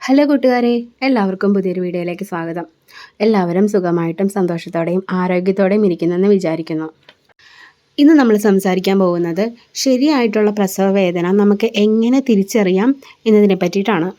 Hello കൂട്ടുകാരെ, എല്ലാവർക്കും പുതിയൊരു വീഡിയോയിലേക്ക് സ്വാഗതം. എല്ലാവരും സുഖമായിട്ടും സന്തോഷത്തോടെയും ആരോഗ്യത്തോടെയും ഇരിക്കുന്നെന്ന് വിചാരിക്കുന്നു. ഇന്ന് നമ്മൾ സംസാരിക്കാൻ പോകുന്നത് ശരിയായിട്ടുള്ള പ്രസവ വേദന നമുക്ക് എങ്ങനെ തിരിച്ചറിയാം എന്നതിനെ പറ്റിയിട്ടാണ്.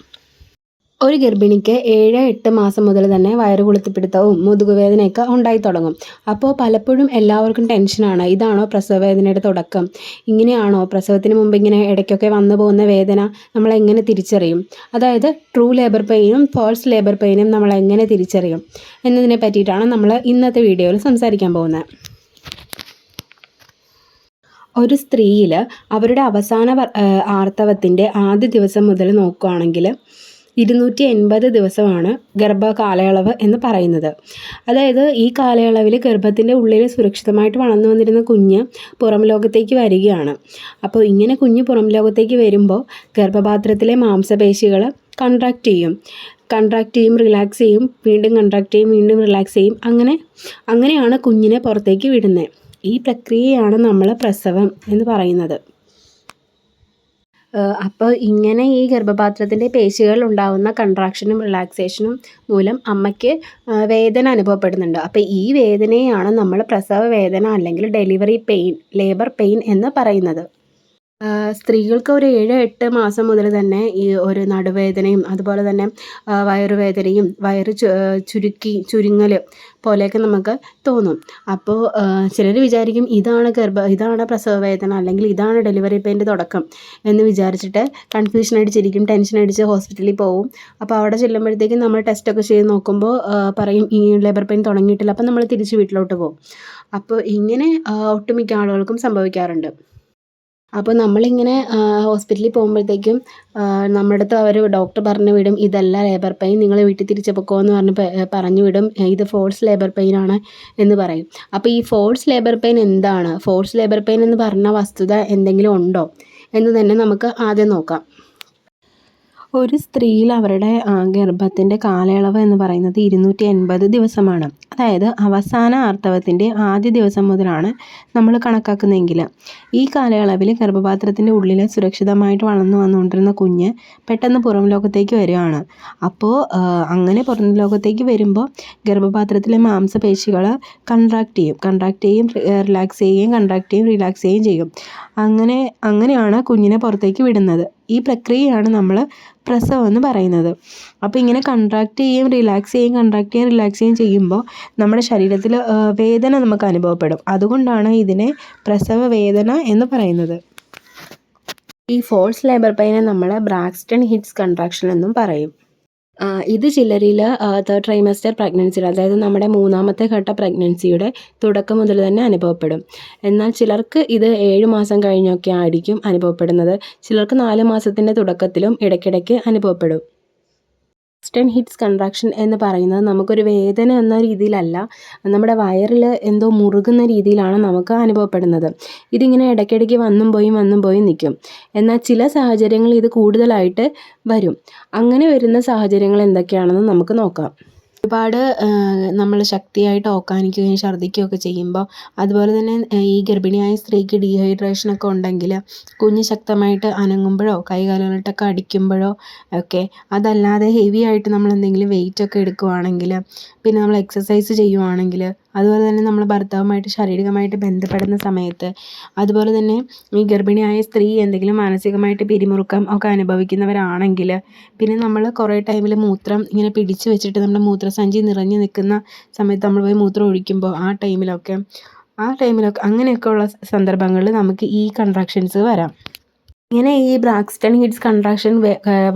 ഒരു ഗർഭിണിക്ക് 7-8 മാസം മുതൽ തന്നെ വയറ് കുളുത്തിപ്പിടുത്തവും മുതുകുവേദനയൊക്കെ ഉണ്ടായി തുടങ്ങും. അപ്പോൾ പലപ്പോഴും എല്ലാവർക്കും ടെൻഷനാണ്, ഇതാണോ പ്രസവ വേദനയുടെ തുടക്കം, ഇങ്ങനെയാണോ പ്രസവത്തിന് മുമ്പ് ഇങ്ങനെ ഇടയ്ക്കൊക്കെ വന്നു പോകുന്ന വേദന നമ്മൾ എങ്ങനെ തിരിച്ചറിയും, അതായത് ട്രൂ ലേബർ പെയിനും ഫോൾസ് ലേബർ പെയിനും നമ്മൾ എങ്ങനെ തിരിച്ചറിയും എന്നതിനെ പറ്റിയിട്ടാണ് നമ്മൾ ഇന്നത്തെ വീഡിയോയിൽ സംസാരിക്കാൻ പോകുന്നത്. ഒരു സ്ത്രീയിൽ അവരുടെ അവസാന ആർത്തവത്തിൻ്റെ ആദ്യ ദിവസം മുതൽ നോക്കുകയാണെങ്കിൽ 280 ദിവസമാണ് ഗർഭകാലയളവ് എന്ന് പറയുന്നത്. അതായത് ഈ കാലയളവിൽ ഗർഭത്തിൻ്റെ ഉള്ളിൽ സുരക്ഷിതമായിട്ട് വളർന്നു വന്നിരുന്ന കുഞ്ഞ് പുറം ലോകത്തേക്ക് വരികയാണ്. അപ്പോൾ ഇങ്ങനെ കുഞ്ഞ് പുറം ലോകത്തേക്ക് വരുമ്പോൾ ഗർഭപാത്രത്തിലെ മാംസപേശികൾ കൺട്രാക്റ്റ് ചെയ്യും, റിലാക്സ് ചെയ്യും, വീണ്ടും കൺട്രാക്റ്റ് ചെയ്യും, വീണ്ടും റിലാക്സ് ചെയ്യും. അങ്ങനെയാണ് കുഞ്ഞിനെ പുറത്തേക്ക് വിടുന്നത്. ഈ പ്രക്രിയയാണ് നമ്മൾ പ്രസവം എന്ന് പറയുന്നത്. അപ്പോൾ ഇങ്ങനെ ഈ ഗർഭപാത്രത്തിൻ്റെ പേശികളിൽ ഉണ്ടാകുന്ന കൺട്രാക്ഷനും റിലാക്സേഷനും മൂലം അമ്മയ്ക്ക് വേദന അനുഭവപ്പെടുന്നുണ്ട്. അപ്പോൾ ഈ വേദനയാണ് നമ്മൾ പ്രസവ വേദന അല്ലെങ്കിൽ ഡെലിവറി പെയിൻ, ലേബർ പെയിൻ എന്ന് പറയുന്നത്. സ്ത്രീകൾക്ക് ഒരു 7-8 മാസം മുതൽ തന്നെ ഈ ഒരു നടുവേദനയും അതുപോലെ തന്നെ വയറുവേദനയും ചുരുങ്ങൽ പോലെയൊക്കെ നമുക്ക് തോന്നും. അപ്പോൾ ചിലർ വിചാരിക്കും ഇതാണ് പ്രസവ വേദന അല്ലെങ്കിൽ ഇതാണ് ഡെലിവറി പെയിൻ്റെ തുടക്കം എന്ന് വിചാരിച്ചിട്ട് കൺഫ്യൂഷൻ അടിച്ചിരിക്കും, ടെൻഷൻ അടിച്ച് ഹോസ്പിറ്റലിൽ പോകും. അപ്പോൾ അവിടെ ചെല്ലുമ്പോഴത്തേക്കും നമ്മൾ ടെസ്റ്റൊക്കെ ചെയ്ത് നോക്കുമ്പോൾ പറയും ഈ ലേബർ പെയിൻ തുടങ്ങിയിട്ടില്ല. അപ്പോൾ നമ്മൾ തിരിച്ച് വീട്ടിലോട്ട് പോകും. അപ്പോൾ ഇങ്ങനെ ഒട്ടുമിക്ക ആളുകൾക്കും സംഭവിക്കാറുണ്ട്. അപ്പോൾ നമ്മളിങ്ങനെ ഹോസ്പിറ്റലിൽ പോകുമ്പോഴത്തേക്കും നമ്മുടെ അടുത്ത് ഡോക്ടർ പറഞ്ഞു വിടും, ഇതല്ല ലേബർ പെയിൻ, നിങ്ങൾ വീട്ടിൽ തിരിച്ച് പൊക്കോ എന്ന് പറഞ്ഞു വിടും, ഇത് ഫോൾസ് ലേബർ പെയിൻ ആണ് എന്ന് പറയും. അപ്പോൾ ഈ ഫോൾസ് ലേബർ പെയിൻ എന്താണ്, ഫോൾസ് ലേബർ പെയിൻ എന്ന് പറഞ്ഞ വസ്തുത എന്തെങ്കിലും ഉണ്ടോ എന്ന് തന്നെ നമുക്ക് ആദ്യം നോക്കാം. ഒരു സ്ത്രീയിൽ അവരുടെ ഗർഭത്തിൻ്റെ കാലയളവ് എന്ന് പറയുന്നത് 280 ദിവസമാണ്. അതായത് അവസാന ആർത്തവത്തിൻ്റെ ആദ്യ ദിവസം മുതലാണ് നമ്മൾ കണക്കാക്കുന്നതെങ്കിൽ ഈ കാലയളവിൽ ഗർഭപാത്രത്തിൻ്റെ ഉള്ളിൽ സുരക്ഷിതമായിട്ട് വളർന്നു വന്നുകൊണ്ടിരുന്ന കുഞ്ഞ് പെട്ടെന്ന് പുറം ലോകത്തേക്ക് വരികയാണ്. അപ്പോൾ അങ്ങനെ പുറം ലോകത്തേക്ക് വരുമ്പോൾ ഗർഭപാത്രത്തിലെ മാംസപേശികൾ കൺട്രാക്റ്റ് ചെയ്യും, റിലാക്സ് ചെയ്യുകയും, കൺട്രാക്റ്റ് ചെയ്യും, റിലാക്സ് ചെയ്യുകയും ചെയ്യും. അങ്ങനെയാണ് കുഞ്ഞിനെ പുറത്തേക്ക് വിടുന്നത്. ഈ പ്രക്രിയയാണ് നമ്മൾ പ്രസവം എന്ന് പറയുന്നത്. അപ്പോൾ ഇങ്ങനെ കൺട്രാക്റ്റ് ചെയ്യും, റിലാക്സ് ചെയ്യും ചെയ്യുമ്പോൾ നമ്മുടെ ശരീരത്തിൽ വേദന നമുക്ക് അനുഭവപ്പെടും. അതുകൊണ്ടാണ് ഇതിനെ പ്രസവ വേദന എന്ന് പറയുന്നത്. ഈ ഫോൾസ് ലേബർ പെയിനെ നമ്മൾ ബ്രാക്സ്റ്റൺ ഹിറ്റ്സ് കൺട്രാക്ഷൻ എന്നും പറയും. ഇത് ചിലരിൽ 3rd ട്രൈമസ്റ്റർ പ്രഗ്നൻസിയിൽ, അതായത് നമ്മുടെ 3ാമത്തെ ഘട്ട പ്രഗ്നൻസിയുടെ തുടക്കം മുതൽ തന്നെ അനുഭവപ്പെടും. എന്നാൽ ചിലർക്ക് ഇത് 7 മാസം കഴിഞ്ഞൊക്കെ ആയിരിക്കും അനുഭവപ്പെടുന്നത്. ചിലർക്ക് 4 മാസത്തിൻ്റെ തുടക്കത്തിലും ഇടയ്ക്കിടയ്ക്ക് അനുഭവപ്പെടും. ബ്രാക്സ്റ്റൺ ഹിറ്റ്സ് കൺട്രാക്ഷൻ എന്ന് പറയുന്നത് നമുക്കൊരു വേദന എന്ന രീതിയിലല്ല, നമ്മുടെ വയറിൽ എന്തോ മുറുകുന്ന രീതിയിലാണ് നമുക്ക് അനുഭവപ്പെടുന്നത്. ഇതിങ്ങനെ ഇടയ്ക്കിടയ്ക്ക് വന്നും പോയും നിൽക്കും. എന്നാൽ ചില സാഹചര്യങ്ങളിൽ ഇത് കൂടുതലായിട്ട് വരും. അങ്ങനെ വരുന്ന സാഹചര്യങ്ങൾ എന്തൊക്കെയാണെന്ന് നമുക്ക് നോക്കാം. ഒരുപാട് നമ്മൾ ശക്തിയായിട്ട് ഓക്കാനിക്കുകയും ഛർദ്ദിക്കുകയൊക്കെ ചെയ്യുമ്പോൾ, അതുപോലെ തന്നെ ഈ ഗർഭിണിയായ സ്ത്രീക്ക് ഡീഹൈഡ്രേഷനൊക്കെ ഉണ്ടെങ്കിൽ, കുഞ്ഞ് ശക്തമായിട്ട് അനങ്ങുമ്പോഴോ കൈകാലുകളിട്ടൊക്കെ അടിക്കുമ്പോഴോ ഒക്കെ, അതല്ലാതെ ഹെവി ആയിട്ട് നമ്മൾ എന്തെങ്കിലും വെയിറ്റൊക്കെ എടുക്കുകയാണെങ്കിൽ, പിന്നെ നമ്മൾ എക്സസൈസ് ചെയ്യുവാണെങ്കിൽ, അതുപോലെ തന്നെ നമ്മൾ ഭർത്താവുമായിട്ട് ശാരീരികമായിട്ട് ബന്ധപ്പെടുന്ന സമയത്ത്, അതുപോലെ തന്നെ ഈ ഗർഭിണിയായ സ്ത്രീ എന്തെങ്കിലും മാനസികമായിട്ട് പിരിമുറുക്കം ഒക്കെ അനുഭവിക്കുന്നവരാണെങ്കിൽ, പിന്നെ നമ്മൾ കുറേ ടൈമിൽ മൂത്രം ഇങ്ങനെ പിടിച്ചു വെച്ചിട്ട് നമ്മുടെ മൂത്രസഞ്ചി നിറഞ്ഞു നിൽക്കുന്ന സമയത്ത് നമ്മൾ പോയി മൂത്രം ഒഴിക്കുമ്പോൾ ആ ടൈമിലൊക്കെ അങ്ങനെയൊക്കെയുള്ള സന്ദർഭങ്ങളിൽ നമുക്ക് ഈ കൺട്രാക്ഷൻസ് വരാം. ഇങ്ങനെ ഈ ബ്രാക്സ്റ്റൺ ഹിറ്റ്സ് കൺട്രാക്ഷൻ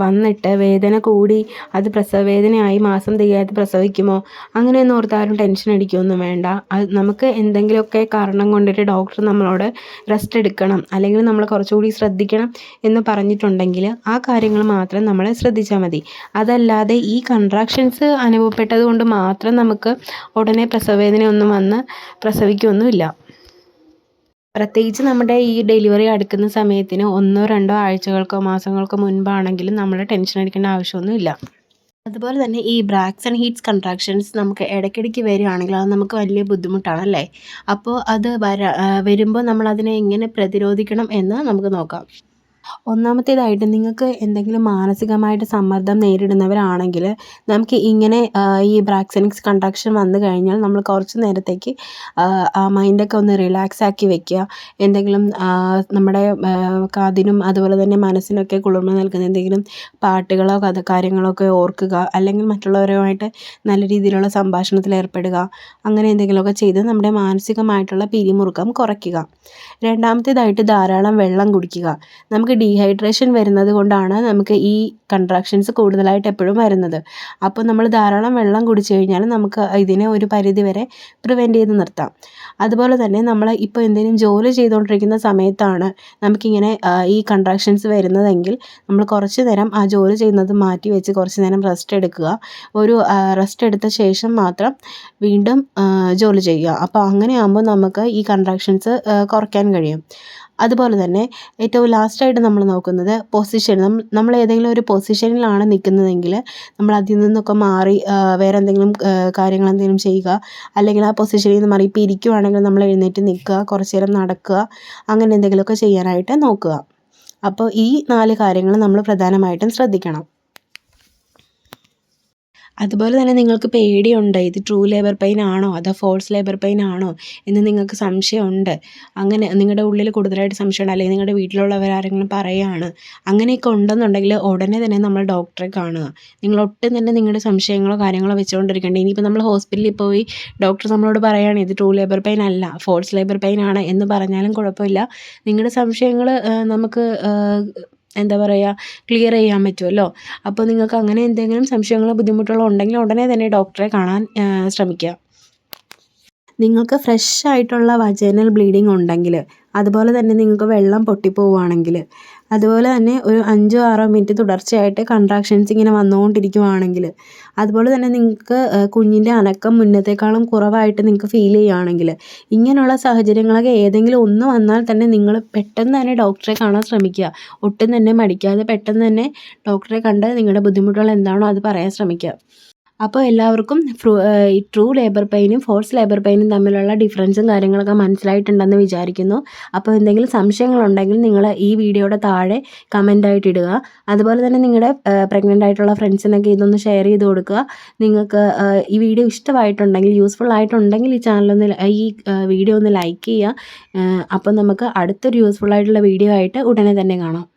വന്നിട്ട് വേദന കൂടി അത് പ്രസവ വേദനയായി മാസം തികയാതെ പ്രസവിക്കുമോ അങ്ങനെയൊന്നും ഓർത്താരും ടെൻഷൻ അടിക്കുകയൊന്നും വേണ്ട. അത് നമുക്ക് എന്തെങ്കിലുമൊക്കെ കാരണം കൊണ്ടിട്ട് ഡോക്ടർ നമ്മളോട് റെസ്റ്റ് എടുക്കണം അല്ലെങ്കിൽ നമ്മൾ കുറച്ചുകൂടി ശ്രദ്ധിക്കണം എന്ന് പറഞ്ഞിട്ടുണ്ടെങ്കിൽ ആ കാര്യങ്ങൾ മാത്രം നമ്മൾ ശ്രദ്ധിച്ചാൽ മതി. അതല്ലാതെ ഈ കൺട്രാക്ഷൻസ് അനുഭവപ്പെട്ടത് കൊണ്ട് മാത്രം നമുക്ക് ഉടനെ പ്രസവവേദനയൊന്നും വന്ന് പ്രസവിക്കുകയൊന്നുമില്ല. പ്രത്യേകിച്ച് നമ്മുടെ ഈ ഡെലിവറി അടുക്കുന്ന സമയത്തിന് 1-2 ആഴ്ചകൾക്കോ മാസങ്ങൾക്കോ മുൻപാണെങ്കിലും നമ്മൾ ടെൻഷൻ അടിക്കേണ്ട ആവശ്യമൊന്നുമില്ല. അതുപോലെ തന്നെ ഈ ബ്രാക്സ്റ്റൺ ഹിറ്റ്സ് കൺട്രാക്ഷൻസ് നമുക്ക് ഇടയ്ക്കിടയ്ക്ക് വരികയാണെങ്കിൽ അത് നമുക്ക് വലിയ ബുദ്ധിമുട്ടാണല്ലേ. അപ്പോൾ അത് വരുമ്പോൾ നമ്മൾ അതിനെ എങ്ങനെ പ്രതിരോധിക്കണം എന്ന് നമുക്ക് നോക്കാം. ഒന്നാമത്തേതായിട്ട് നിങ്ങൾക്ക് എന്തെങ്കിലും മാനസികമായിട്ട് സമ്മർദ്ദം നേരിടുന്നവരാണെങ്കിൽ നമുക്ക് ഇങ്ങനെ ഈ ബ്രാക്സിമിക്സ് കൺട്രാക്ഷൻ വന്നു കഴിഞ്ഞാൽ നമ്മൾ കുറച്ച് നേരത്തേക്ക് ആ മൈൻഡൊക്കെ ഒന്ന് റിലാക്സ് ആക്കി വെക്കുക. എന്തെങ്കിലും നമ്മുടെ കാതിനും അതുപോലെ തന്നെ മനസ്സിനൊക്കെ കുളിർമ നൽകുന്ന എന്തെങ്കിലും പാട്ടുകളോ കാര്യങ്ങളോ ഒക്കെ ഓർക്കുക. അല്ലെങ്കിൽ മറ്റുള്ളവരുമായിട്ട് നല്ല രീതിയിലുള്ള സംഭാഷണത്തിൽ ഏർപ്പെടുക. അങ്ങനെ എന്തെങ്കിലുമൊക്കെ ചെയ്ത് നമ്മുടെ മാനസികമായിട്ടുള്ള പിരിമുറുക്കം കുറയ്ക്കുക. രണ്ടാമത്തേതായിട്ട് ധാരാളം വെള്ളം കുടിക്കുക. നമുക്ക് ഡീഹൈഡ്രേഷൻ വരുന്നത് കൊണ്ടാണ് നമുക്ക് ഈ കൺട്രാക്ഷൻസ് കൂടുതലായിട്ട് എപ്പോഴും വരുന്നത്. അപ്പോൾ നമ്മൾ ധാരാളം വെള്ളം കുടിച്ചു കഴിഞ്ഞാൽ നമുക്ക് ഇതിനെ ഒരു പരിധി വരെ പ്രിവെൻറ്റ് ചെയ്ത് നിർത്താം. അതുപോലെ തന്നെ നമ്മൾ ഇപ്പോൾ എന്തെങ്കിലും ജോലി ചെയ്തുകൊണ്ടിരിക്കുന്ന സമയത്താണ് നമുക്കിങ്ങനെ ഈ കൺട്രാക്ഷൻസ് വരുന്നതെങ്കിൽ നമ്മൾ കുറച്ച് നേരം ആ ജോലി ചെയ്യുന്നത് മാറ്റി വെച്ച് കുറച്ച് നേരം റെസ്റ്റ് എടുക്കുക. ഒരു റെസ്റ്റ് എടുത്ത ശേഷം മാത്രം വീണ്ടും ജോലി ചെയ്യുക. അപ്പോൾ അങ്ങനെയാകുമ്പോൾ നമുക്ക് ഈ കൺട്രാക്ഷൻസ് കുറയ്ക്കാൻ കഴിയും. അതുപോലെ തന്നെ ഏറ്റവും ലാസ്റ്റായിട്ട് നമ്മൾ നോക്കുന്നത് പൊസിഷൻ. നമ്മൾ ഏതെങ്കിലും ഒരു പൊസിഷനിലാണ് നിൽക്കുന്നതെങ്കിൽ നമ്മൾ അതിൽ നിന്നൊക്കെ മാറി വേറെ എന്തെങ്കിലും കാര്യങ്ങൾ എന്തെങ്കിലും ചെയ്യുക. അല്ലെങ്കിൽ ആ പൊസിഷനിൽ നിന്ന് മാറി ഇപ്പോൾ ഇരിക്കുകയാണെങ്കിൽ നമ്മൾ എഴുന്നേറ്റ് നിൽക്കുക, കുറച്ച് നേരം നടക്കുക, അങ്ങനെ എന്തെങ്കിലുമൊക്കെ ചെയ്യാനായിട്ട് നോക്കുക. അപ്പോൾ ഈ 4 കാര്യങ്ങൾ നമ്മൾ പ്രധാനമായിട്ടും ശ്രദ്ധിക്കണം. അതുപോലെ തന്നെ നിങ്ങൾക്ക് പേടിയുണ്ട് ഇത് ട്രൂ ലേബർ പെയിൻ ആണോ അതോ ഫോൾസ് ലേബർ പെയിൻ ആണോ എന്ന് നിങ്ങൾക്ക് സംശയമുണ്ട്. അങ്ങനെ നിങ്ങളുടെ ഉള്ളിൽ കൂടുതലായിട്ട് സംശയമുണ്ട്, അല്ലെങ്കിൽ നിങ്ങളുടെ വീട്ടിലുള്ളവരാരെങ്കിലും പറയുകയാണ്, അങ്ങനെയൊക്കെ ഉണ്ടെന്നുണ്ടെങ്കിൽ ഉടനെ തന്നെ നമ്മൾ ഡോക്ടറെ കാണുക. നിങ്ങൾ ഒട്ടും തന്നെ നിങ്ങളുടെ സംശയങ്ങളോ കാര്യങ്ങളോ വെച്ചുകൊണ്ടിരിക്കേണ്ട. ഇനിയിപ്പോൾ നമ്മൾ ഹോസ്പിറ്റലിൽ പോയി ഡോക്ടർ നമ്മളോട് പറയുകയാണ് ഇത് ട്രൂ ലേബർ പെയിൻ അല്ല ഫോൾസ് ലേബർ പെയിൻ ആണ് എന്ന് പറഞ്ഞാലും കുഴപ്പമില്ല. നിങ്ങളുടെ സംശയങ്ങൾ നമുക്ക് എന്താ പറയുക ക്ലിയർ ചെയ്യാൻ പറ്റുമല്ലോ. അപ്പോൾ നിങ്ങൾക്ക് അങ്ങനെ എന്തെങ്കിലും സംശയങ്ങളോ ബുദ്ധിമുട്ടുകളോ ഉണ്ടെങ്കിൽ ഉടനെ തന്നെ ഡോക്ടറെ കാണാൻ ശ്രമിക്കുക. നിങ്ങൾക്ക് ഫ്രഷ് ആയിട്ടുള്ള വജൈനൽ ബ്ലീഡിങ് ഉണ്ടെങ്കിൽ, അതുപോലെ തന്നെ നിങ്ങൾക്ക് വെള്ളം പൊട്ടിപ്പോവുകയാണെങ്കിൽ, അതുപോലെ തന്നെ ഒരു 5-6 മിനിറ്റ് തുടർച്ചയായിട്ട് കൺട്രാക്ഷൻസ് ഇങ്ങനെ വന്നുകൊണ്ടിരിക്കുകയാണെങ്കിൽ, അതുപോലെ തന്നെ നിങ്ങൾക്ക് കുഞ്ഞിൻ്റെ അനക്കം മുന്നത്തേക്കാളും കുറവായിട്ട് നിങ്ങൾക്ക് ഫീൽ ചെയ്യുകയാണെങ്കിൽ, ഇങ്ങനെയുള്ള സാഹചര്യങ്ങളൊക്കെ ഏതെങ്കിലും ഒന്ന് വന്നാൽ തന്നെ നിങ്ങൾ പെട്ടെന്ന് തന്നെ ഡോക്ടറെ കാണാൻ ശ്രമിക്കുക. ഒട്ടും തന്നെ മടിക്കാതെ പെട്ടെന്ന് തന്നെ ഡോക്ടറെ കണ്ട് നിങ്ങളുടെ ബുദ്ധിമുട്ടുകൾ എന്താണോ അത് പറയാൻ ശ്രമിക്കുക. അപ്പോൾ എല്ലാവർക്കും ഈ ട്രൂ ലേബർ പെയിനും ഫോൾസ് ലേബർ പെയിനും തമ്മിലുള്ള ഡിഫറൻസും കാര്യങ്ങളൊക്കെ മനസ്സിലായിട്ടുണ്ടെന്ന് വിചാരിക്കുന്നു. അപ്പോൾ എന്തെങ്കിലും സംശയങ്ങളുണ്ടെങ്കിൽ നിങ്ങൾ ഈ വീഡിയോയുടെ താഴെ കമൻ്റായിട്ട് ഇടുക. അതുപോലെ തന്നെ നിങ്ങളുടെ പ്രഗ്നൻ്റ് ആയിട്ടുള്ള ഫ്രണ്ട്സിനൊക്കെ ഇതൊന്ന് ഷെയർ ചെയ്ത് കൊടുക്കുക. നിങ്ങൾക്ക് ഈ വീഡിയോ ഇഷ്ടമായിട്ടുണ്ടെങ്കിൽ യൂസ്ഫുൾ ആയിട്ടുണ്ടെങ്കിൽ ഈ വീഡിയോ ഒന്ന് ലൈക്ക് ചെയ്യുക. അപ്പോൾ നമുക്ക് അടുത്തൊരു യൂസ്ഫുൾ ആയിട്ടുള്ള വീഡിയോ ആയിട്ട് ഉടനെ തന്നെ കാണാം.